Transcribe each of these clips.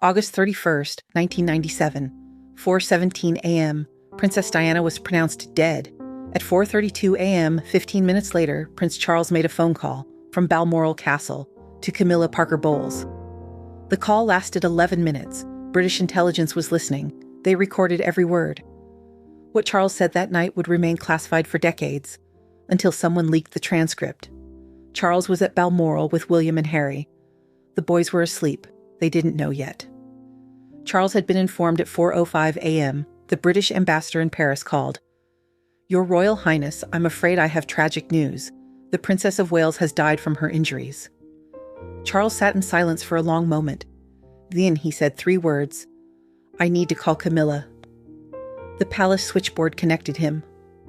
August 31st, 1997, 4:17 a.m., Princess Diana was pronounced dead. At 4:32 a.m., 15 minutes later, Prince Charles made a phone call from Balmoral Castle to Camilla Parker Bowles. The call lasted 11 minutes. British intelligence was listening. They recorded every word. What Charles said that night would remain classified for decades, until someone leaked the transcript. Charles was at Balmoral with William and Harry. The boys were asleep. They didn't know yet. Charles had been informed at 4:05 a.m. The British ambassador in Paris called. "Your Royal Highness, I'm afraid I have tragic news. The Princess of Wales has died from her injuries." Charles sat in silence for a long moment. Then he said 3 words. "I need to call Camilla." The palace switchboard connected him.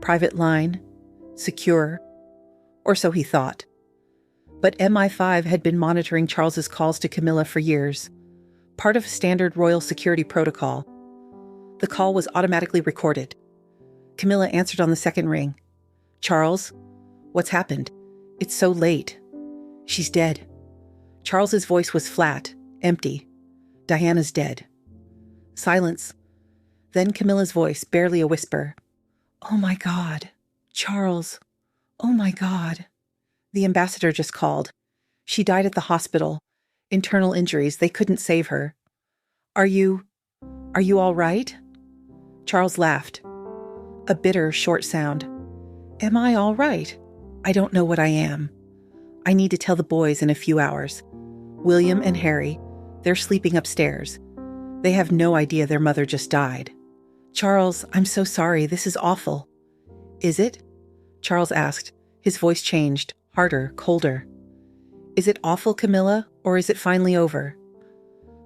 Private line. Secure. Or so he thought. But MI5 had been monitoring Charles's calls to Camilla for years. Part of standard royal security protocol. The call was automatically recorded. Camilla answered on the second ring. "Charles, what's happened? It's so late." "She's dead." Charles's voice was flat, empty. "Diana's dead." Silence. Then Camilla's voice, barely a whisper. "Oh my God. Charles. Oh my God." The ambassador just called. "She died at the hospital. Internal injuries. They couldn't save her." Are you all right?" Charles laughed. A bitter, short sound. "Am I all right? I don't know what I am. I need to tell the boys in a few hours. William and Harry, they're sleeping upstairs. They have no idea their mother just died." "Charles, I'm so sorry. This is awful." "Is it?" Charles asked. His voice changed, harder, colder. "Is it awful, Camilla, or is it finally over?"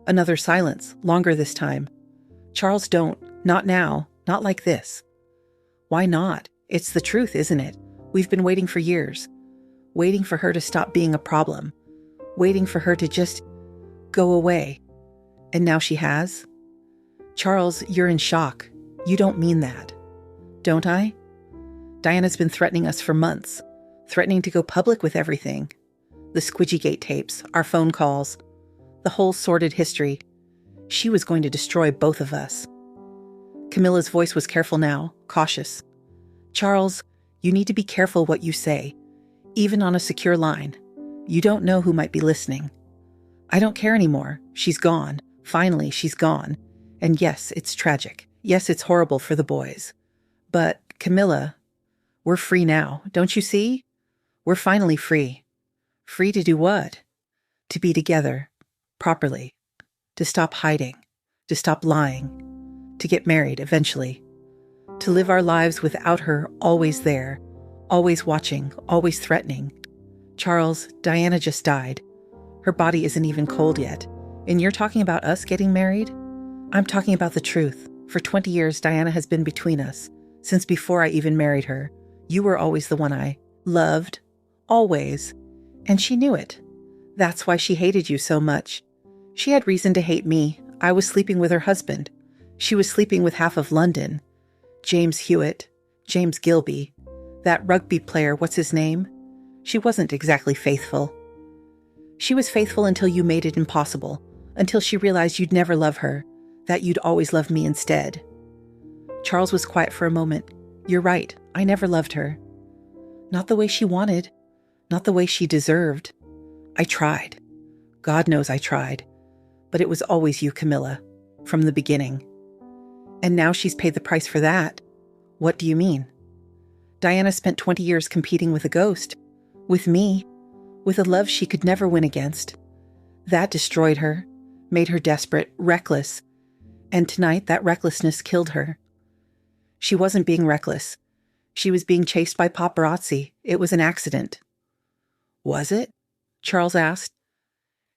Another silence, longer this time. "Charles, don't. Not now. Not like this." "Why not? It's the truth, isn't it? We've been waiting for years. Waiting for her to stop being a problem. Waiting for her to just go away. And now she has?" "Charles, you're in shock. You don't mean that." "Don't I? Diana's been threatening us for months. Threatening to go public with everything. The Squidgygate tapes, our phone calls, the whole sordid history. She was going to destroy both of us." Camilla's voice was careful now, cautious. "Charles, you need to be careful what you say, even on a secure line. You don't know who might be listening. I don't care anymore. She's gone. Finally, she's gone. And yes, it's tragic. Yes, it's horrible for the boys. But, Camilla, we're free now, don't you see? We're finally free. Free to do what? To be together, properly. To stop hiding. To stop lying. To get married eventually. To live our lives without her always there, always watching, always threatening. Charles, Diana just died. Her body isn't even cold yet. And you're talking about us getting married? I'm talking about the truth. For 20 years, Diana has been between us. Since before I even married her. You were always the one I loved. Always. And she knew it. That's why she hated you so much. She had reason to hate me. I was sleeping with her husband. She was sleeping with half of London. James Hewitt. James Gilby. That rugby player, what's his name? She wasn't exactly faithful. She was faithful until you made it impossible. Until she realized you'd never love her. That you'd always love me instead." Charles was quiet for a moment. "You're right. I never loved her. Not the way she wanted. Not the way she deserved. I tried. God knows I tried. But it was always you, Camilla. From the beginning. And now she's paid the price for that. What do you mean?" "Diana spent 20 years competing with a ghost. With me. With a love she could never win against. That destroyed her. Made her desperate, reckless. And tonight, that recklessness killed her. She wasn't being reckless. She was being chased by paparazzi. It was an accident." "Was it?" Charles asked.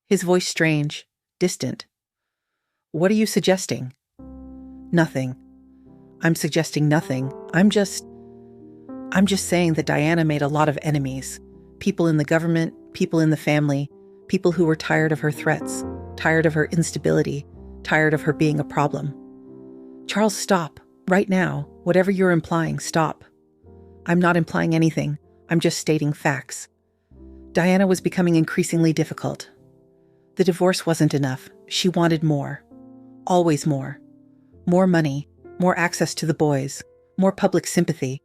His voice strange, distant. "What are you suggesting?" "Nothing. I'm suggesting nothing. I'm just saying that Diana made a lot of enemies. People in the government, people in the family, people who were tired of her threats, tired of her instability, tired of her being a problem." "Charles, stop. Right now. Whatever you're implying, stop." "I'm not implying anything. I'm just stating facts. Diana was becoming increasingly difficult. The divorce wasn't enough. she wanted more. Always more. More money, more access to the boys, more public sympathy.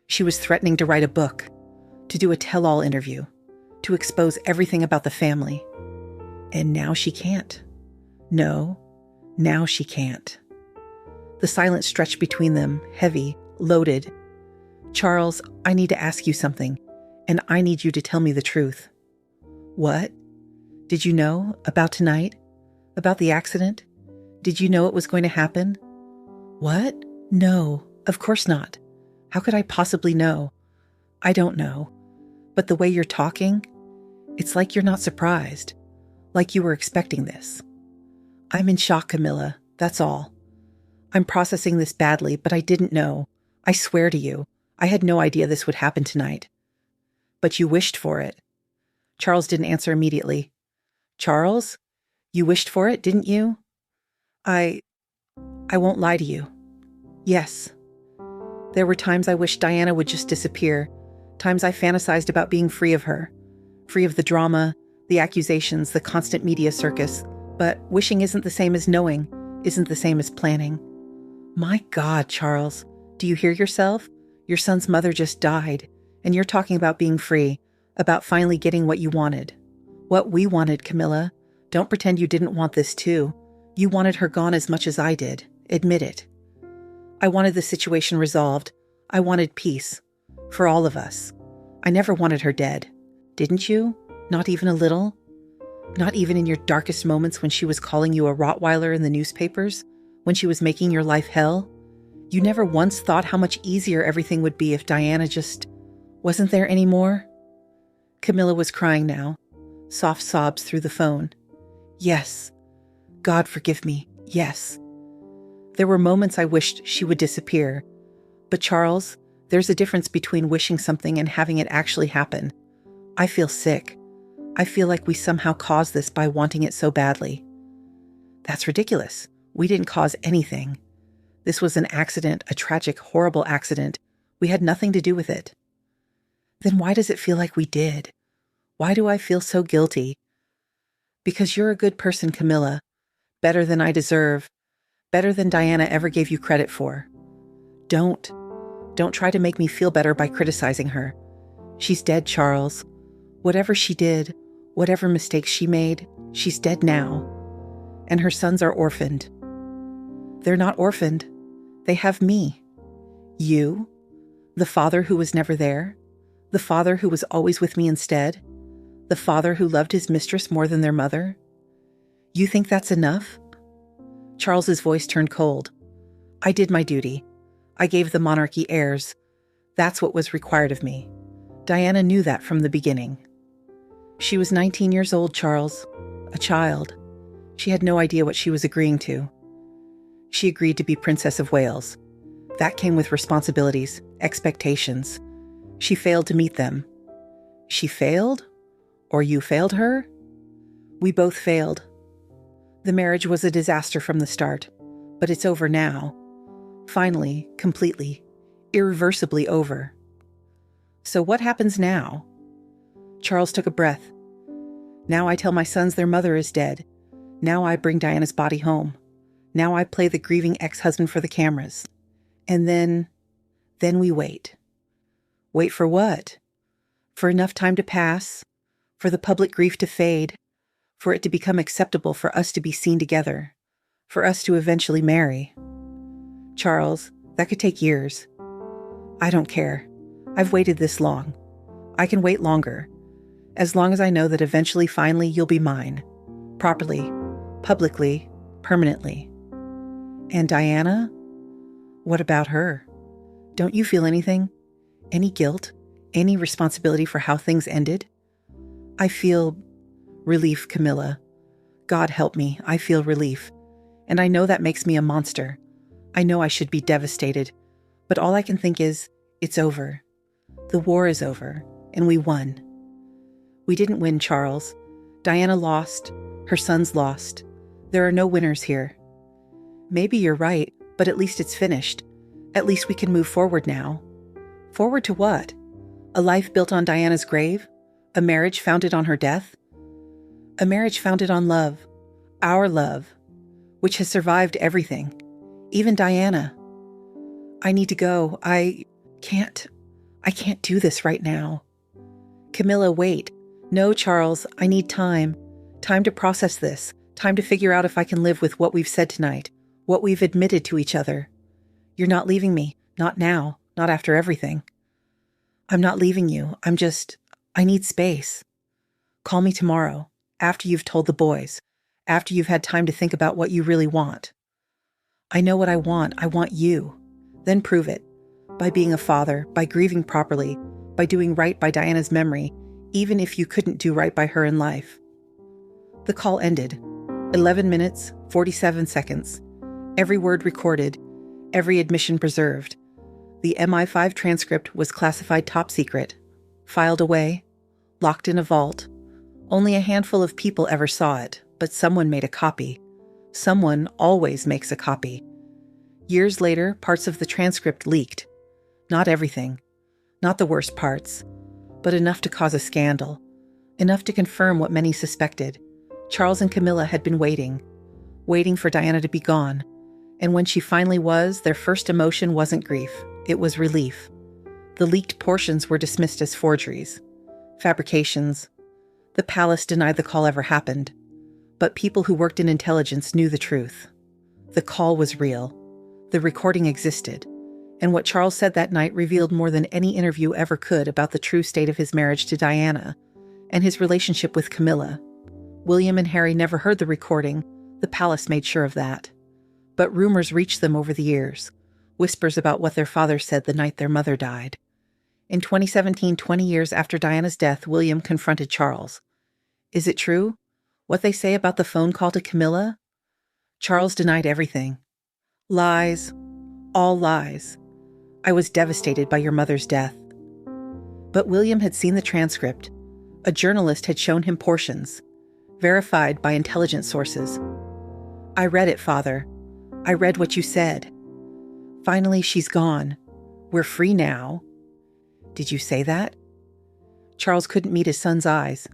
She was threatening to write a book, to do a tell-all interview, to expose everything about the family. And now she can't. No, now she can't. The silence stretched between them, heavy, loaded. Charles, I need to ask you something, and I need you to tell me the truth. What? Did you know about tonight? About the accident? Did you know it was going to happen? What? No, of course not. How could I possibly know? I don't know. But the way you're talking, it's like you're not surprised. Like you were expecting this. I'm in shock, Camilla. That's all. I'm processing this badly, but I didn't know. I swear to you, I had no idea this would happen tonight. But you wished for it. Charles didn't answer immediately. Charles? You wished for it, didn't you? I won't lie to you. Yes. There were times I wished Diana would just disappear. Times I fantasized about being free of her. Free of the drama, the accusations, the constant media circus. But wishing isn't the same as knowing, isn't the same as planning. My God, Charles, do you hear yourself? Your son's mother just died, and you're talking about being free, about finally getting what you wanted. What we wanted, Camilla. Don't pretend you didn't want this too. You wanted her gone as much as I did. Admit it. I wanted the situation resolved. I wanted peace. For all of us. I never wanted her dead. Didn't you? Not even a little? Not even in your darkest moments when she was calling you a Rottweiler in the newspapers? When she was making your life hell? You never once thought how much easier everything would be if Diana just wasn't there anymore? Camilla was crying now. Soft sobs through the phone. Yes. God forgive me. Yes. There were moments I wished she would disappear. But Charles, there's a difference between wishing something and having it actually happen. I feel sick. I feel like we somehow caused this by wanting it so badly. That's ridiculous. We didn't cause anything. This was an accident, a tragic, horrible accident. We had nothing to do with it. Then why does it feel like we did? Why do I feel so guilty? Because you're a good person, Camilla. Better than I deserve. Better than Diana ever gave you credit for. Don't try to make me feel better by criticizing her. She's dead, Charles. Whatever she did, whatever mistakes she made, she's dead now. And her sons are orphaned. They're not orphaned. They have me. You, the father who was never there, the father who was always with me instead, the father who loved his mistress more than their mother. You think that's enough? Charles's voice turned cold. I did my duty. I gave the monarchy heirs. That's what was required of me. Diana knew that from the beginning. She was 19 years old, Charles. A child. She had no idea what she was agreeing to. She agreed to be Princess of Wales. That came with responsibilities, expectations. She failed to meet them. She failed? Or you failed her? We both failed. The marriage was a disaster from the start, but it's over now. Finally, completely, irreversibly over. So what happens now? Charles took a breath. Now I tell my sons their mother is dead. Now I bring Diana's body home. Now I play the grieving ex-husband for the cameras. And then we wait. Wait for what? For enough time to pass, for the public grief to fade, for it to become acceptable for us to be seen together, for us to eventually marry. Charles, that could take years. I don't care. I've waited this long. I can wait longer. As long as I know that eventually, finally, you'll be mine. Properly, publicly, permanently. And Diana? What about her? Don't you feel anything? Any guilt? Any responsibility for how things ended? I feel relief, Camilla. God help me, I feel relief. And I know that makes me a monster. I know I should be devastated. But all I can think is, it's over. The war is over, and we won. We didn't win, Charles. Diana lost. Her sons lost. There are no winners here. Maybe you're right, but at least it's finished. At least we can move forward now. Forward to what? A life built on Diana's grave? A marriage founded on her death? A marriage founded on love. Our love, which has survived everything, even Diana. I need to go. I can't do this right now. Camilla, wait. No, Charles, I need time. Time to process this. Time to figure out if I can live with what we've said tonight, what we've admitted to each other. You're not leaving me. Not now. Not after everything. I'm not leaving you. I need space. Call me tomorrow, after you've told the boys, after you've had time to think about what you really want. I know what I want. I want you. Then prove it. By being a father, by grieving properly, by doing right by Diana's memory, even if you couldn't do right by her in life. The call ended. 11 minutes, 47 seconds. Every word recorded, every admission preserved. The MI5 transcript was classified top secret, filed away, locked in a vault. Only a handful of people ever saw it, but someone made a copy. Someone always makes a copy. Years later, parts of the transcript leaked. Not everything, not the worst parts, but enough to cause a scandal, enough to confirm what many suspected. Charles and Camilla had been waiting for Diana to be gone, and when she finally was, their first emotion wasn't grief, it was relief. The leaked portions were dismissed as forgeries, fabrications. The palace denied the call ever happened, but people who worked in intelligence knew the truth. The call was real. The recording existed, and what Charles said that night revealed more than any interview ever could about the true state of his marriage to Diana and his relationship with Camilla. William and Harry never heard the recording. The palace made sure of that. But rumors reached them over the years, whispers about what their father said the night their mother died. In 2017, 20 years after Diana's death, William confronted Charles. Is it true? What they say about the phone call to Camilla? Charles denied everything. Lies. All lies. I was devastated by your mother's death. But William had seen the transcript. A journalist had shown him portions, verified by intelligence sources. I read it, Father. I read what you said. Finally, she's gone. We're free now. Did you say that? Charles couldn't meet his son's eyes.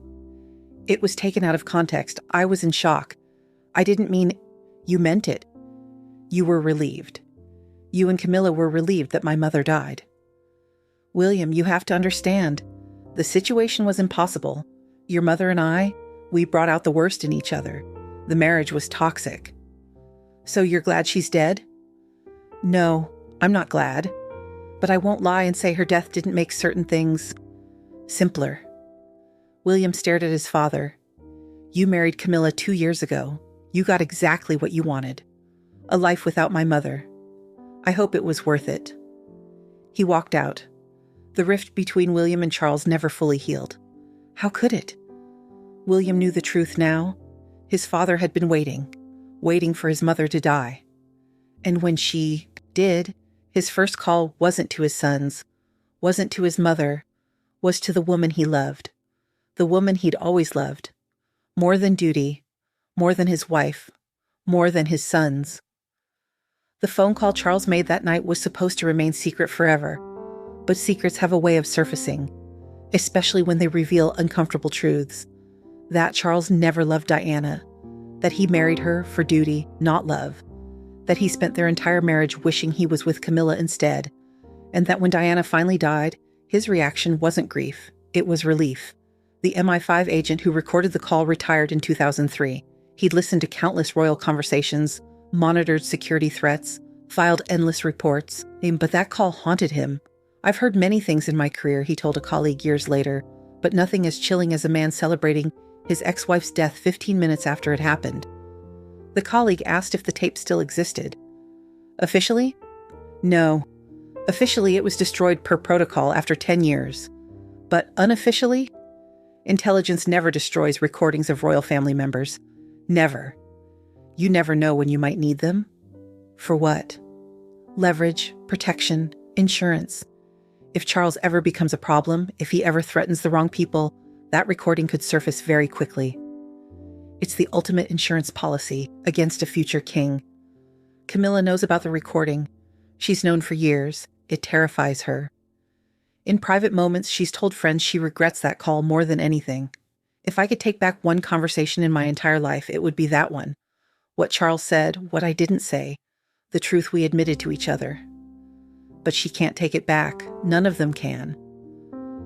It was taken out of context. I was in shock. I didn't mean... You meant it. You were relieved. You and Camilla were relieved that my mother died. William, you have to understand. The situation was impossible. Your mother and I, we brought out the worst in each other. The marriage was toxic. So you're glad she's dead? No, I'm not glad. But I won't lie and say her death didn't make certain things simpler. William stared at his father. You married Camilla 2 years ago. You got exactly what you wanted. A life without my mother. I hope it was worth it. He walked out. The rift between William and Charles never fully healed. How could it? William knew the truth now. His father had been waiting for his mother to die. And when she did, his first call wasn't to his sons, wasn't to his mother, was to the woman he loved. The woman he'd always loved. More than duty, more than his wife, more than his sons. The phone call Charles made that night was supposed to remain secret forever, but secrets have a way of surfacing, especially when they reveal uncomfortable truths. That Charles never loved Diana, that he married her for duty, not love, that he spent their entire marriage wishing he was with Camilla instead, and that when Diana finally died, his reaction wasn't grief, it was relief. The MI5 agent who recorded the call retired in 2003. He'd listened to countless royal conversations, monitored security threats, filed endless reports, but that call haunted him. I've heard many things in my career, he told a colleague years later, but nothing as chilling as a man celebrating his ex-wife's death 15 minutes after it happened. The colleague asked if the tape still existed. Officially? No. Officially, it was destroyed per protocol after 10 years. But unofficially? Intelligence never destroys recordings of royal family members. Never. You never know when you might need them. For what? Leverage, protection, insurance. If Charles ever becomes a problem, if he ever threatens the wrong people, that recording could surface very quickly. It's the ultimate insurance policy against a future king. Camilla knows about the recording. She's known for years. It terrifies her. In private moments, she's told friends she regrets that call more than anything. If I could take back one conversation in my entire life, it would be that one. What Charles said, what I didn't say, the truth we admitted to each other. But she can't take it back. None of them can.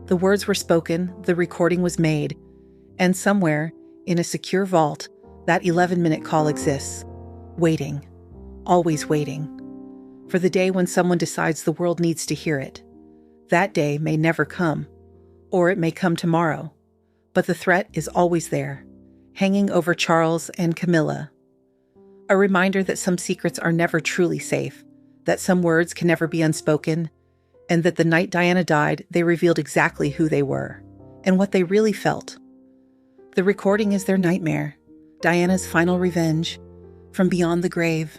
The words were spoken, the recording was made, and somewhere, in a secure vault, that 11-minute call exists. Waiting. Always waiting. For the day when someone decides the world needs to hear it. That day may never come. Or it may come tomorrow. But the threat is always there, hanging over Charles and Camilla. A reminder that some secrets are never truly safe, that some words can never be unspoken, and that the night Diana died, they revealed exactly who they were, and what they really felt. The recording is their nightmare, Diana's final revenge, from beyond the grave.